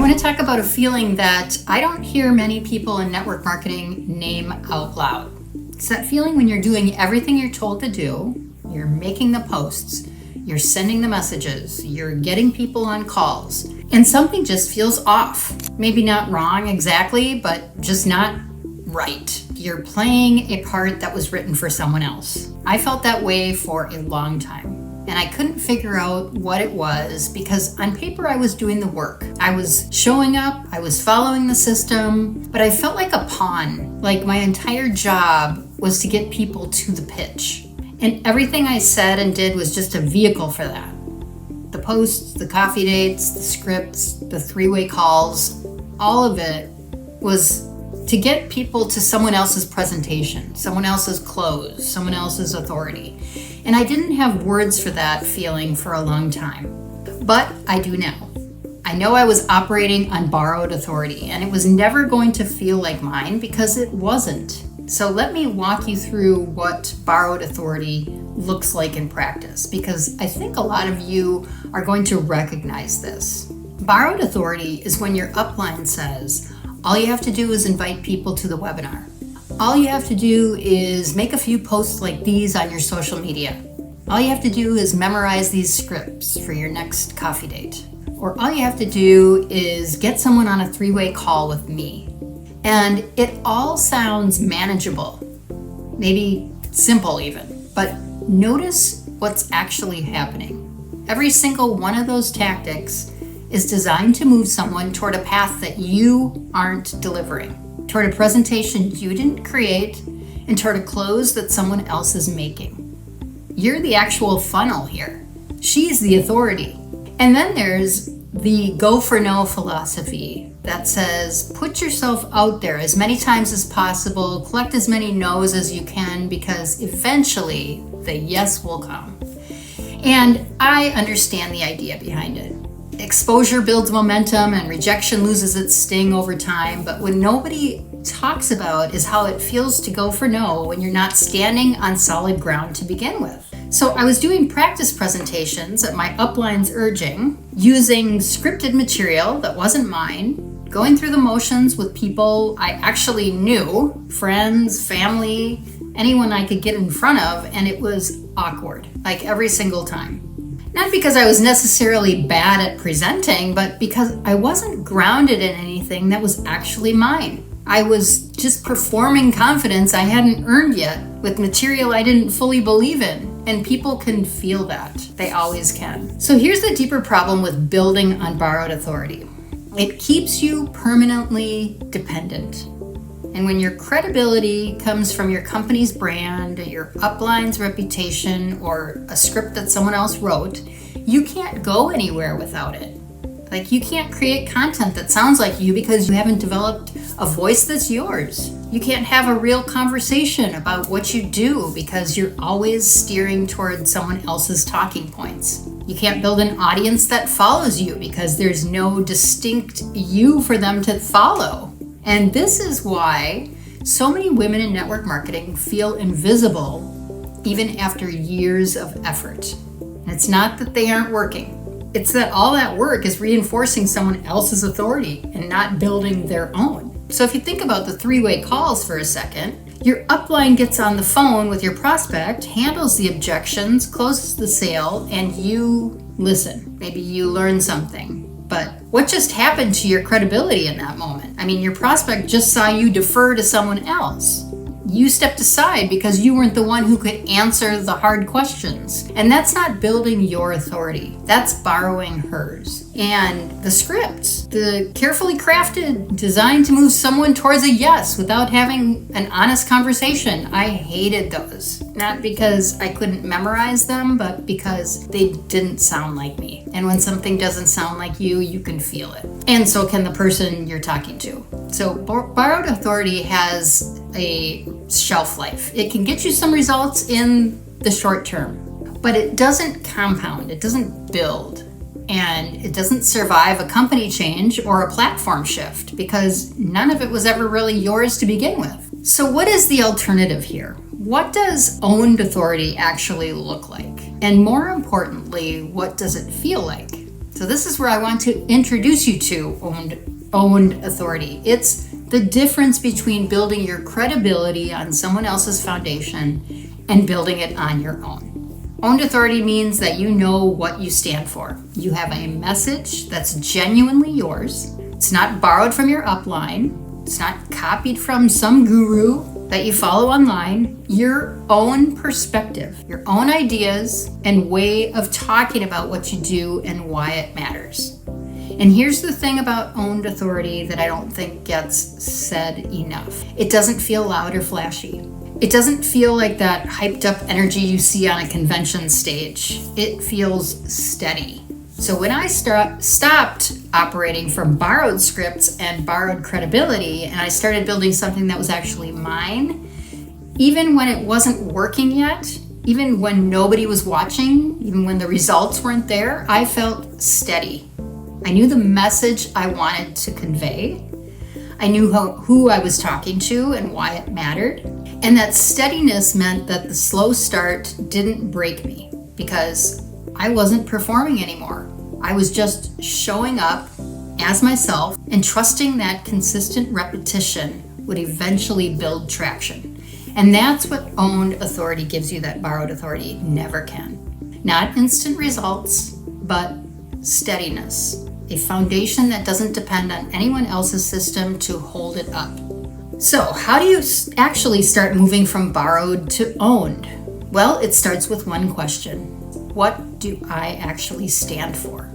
I want to talk about a feeling that I don't hear many people in network marketing name out loud. It's that feeling when you're doing everything you're told to do, you're making the posts, you're sending the messages, you're getting people on calls, and something just feels off. Maybe not wrong exactly, but just not right. You're playing a part that was written for someone else. I felt that way for a long time. And I couldn't figure out what it was because on paper I was doing the work. I was showing up, I was following the system, but I felt like a pawn. Like my entire job was to get people to the pitch. And everything I said and did was just a vehicle for that. The posts, the coffee dates, the scripts, the three-way calls, all of it was to get people to someone else's presentation, someone else's close, someone else's authority. And I didn't have words for that feeling for a long time, but I do now. I know I was operating on borrowed authority, and it was never going to feel like mine because it wasn't. So let me walk you through what borrowed authority looks like in practice, because I think a lot of you are going to recognize this. Borrowed authority is when your upline says, all you have to do is invite people to the webinar. All you have to do is make a few posts like these on your social media. All you have to do is memorize these scripts for your next coffee date. Or all you have to do is get someone on a three-way call with me. And it all sounds manageable, maybe simple even, but notice what's actually happening. Every single one of those tactics is designed to move someone toward a path that you aren't delivering, toward a presentation you didn't create, and toward a close that someone else is making. You're the actual funnel here. She's the authority. And then there's the go for no philosophy that says, put yourself out there as many times as possible, collect as many no's as you can, because eventually the yes will come. And I understand the idea behind it. Exposure builds momentum and rejection loses its sting over time, but what nobody talks about is how it feels to go for no when you're not standing on solid ground to begin with. So I was doing practice presentations at my upline's urging, using scripted material that wasn't mine, going through the motions with people I actually knew, friends, family, anyone I could get in front of, and it was awkward, like every single time. Not because I was necessarily bad at presenting, but because I wasn't grounded in anything that was actually mine. I was just performing confidence I hadn't earned yet with material I didn't fully believe in. And people can feel that. They always can. So here's the deeper problem with building on borrowed authority. It keeps you permanently dependent. And when your credibility comes from your company's brand, your upline's reputation, or a script that someone else wrote, you can't go anywhere without it. Like you can't create content that sounds like you because you haven't developed a voice that's yours. You can't have a real conversation about what you do because you're always steering toward someone else's talking points. You can't build an audience that follows you because there's no distinct you for them to follow. And this is why so many women in network marketing feel invisible even after years of effort. And it's not that they aren't working. It's that all that work is reinforcing someone else's authority and not building their own. So if you think about the three-way calls for a second, your upline gets on the phone with your prospect, handles the objections, closes the sale, and you listen. Maybe you learn something. But what just happened to your credibility in that moment? I mean, your prospect just saw you defer to someone else. You stepped aside because you weren't the one who could answer the hard questions. And that's not building your authority. That's borrowing hers. And the script, the carefully crafted, designed to move someone towards a yes without having an honest conversation. I hated those. Not because I couldn't memorize them, but because they didn't sound like me. And when something doesn't sound like you, you can feel it. And so can the person you're talking to. So borrowed authority has a shelf life. It can get you some results in the short term, but it doesn't compound, it doesn't build, and it doesn't survive a company change or a platform shift because none of it was ever really yours to begin with. So what is the alternative here? What does owned authority actually look like? And more importantly, what does it feel like? So this is where I want to introduce you to owned authority. It's the difference between building your credibility on someone else's foundation and building it on your own. Owned authority means that you know what you stand for. You have a message that's genuinely yours. It's not borrowed from your upline. It's not copied from some guru that you follow online. Your own perspective, your own ideas, and way of talking about what you do and why it matters. And here's the thing about owned authority that I don't think gets said enough. It doesn't feel loud or flashy. It doesn't feel like that hyped up energy you see on a convention stage. It feels steady. So when I stopped operating from borrowed scripts and borrowed credibility, and I started building something that was actually mine, even when it wasn't working yet, even when nobody was watching, even when the results weren't there, I felt steady. I knew the message I wanted to convey. I knew who I was talking to and why it mattered. And that steadiness meant that the slow start didn't break me because I wasn't performing anymore. I was just showing up as myself and trusting that consistent repetition would eventually build traction. And that's what owned authority gives you that borrowed authority never can. Not instant results, but steadiness. A foundation that doesn't depend on anyone else's system to hold it up. So, how do you actually start moving from borrowed to owned? Well, it starts with one question. What do I actually stand for?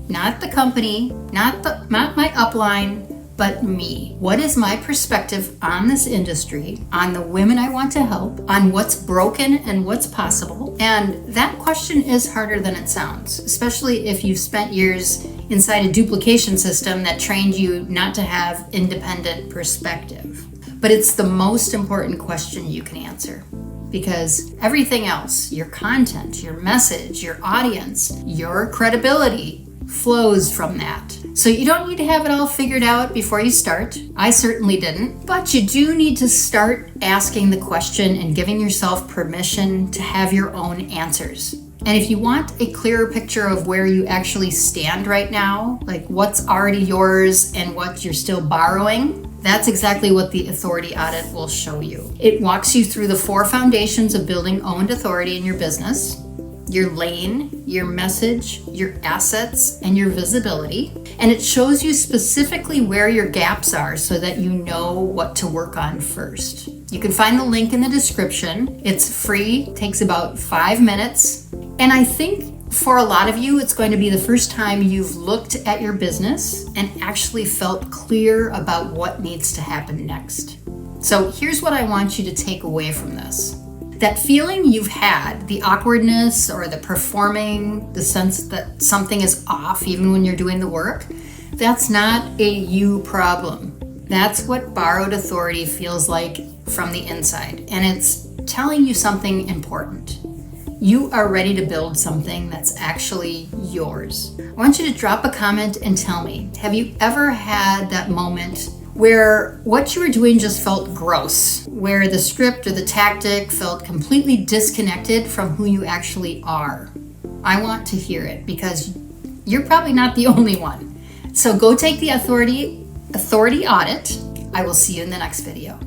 Not the company, not my upline, but me. What is my perspective on this industry, on the women I want to help, on what's broken and what's possible? And that question is harder than it sounds, especially if you've spent years inside a duplication system that trained you not to have independent perspective. But it's the most important question you can answer, because everything else, your content, your message, your audience, your credibility flows from that. So you don't need to have it all figured out before you start. I certainly didn't. But you do need to start asking the question and giving yourself permission to have your own answers. And if you want a clearer picture of where you actually stand right now, like what's already yours and what you're still borrowing, that's exactly what the Authority Audit will show you. It walks you through the 4 foundations of building owned authority in your business: your lane, your message, your assets, and your visibility. And it shows you specifically where your gaps are so that you know what to work on first. You can find the link in the description. It's free, takes about 5 minutes. And I think for a lot of you, it's going to be the first time you've looked at your business and actually felt clear about what needs to happen next. So here's what I want you to take away from this. That feeling you've had, the awkwardness or the performing, the sense that something is off even when you're doing the work, that's not a you problem. That's what borrowed authority feels like from the inside. And it's telling you something important. You are ready to build something that's actually yours. I want you to drop a comment and tell me, have you ever had that moment where what you were doing just felt gross, where the script or the tactic felt completely disconnected from who you actually are? I want to hear it because you're probably not the only one. So go take the Authority Audit. I will see you in the next video.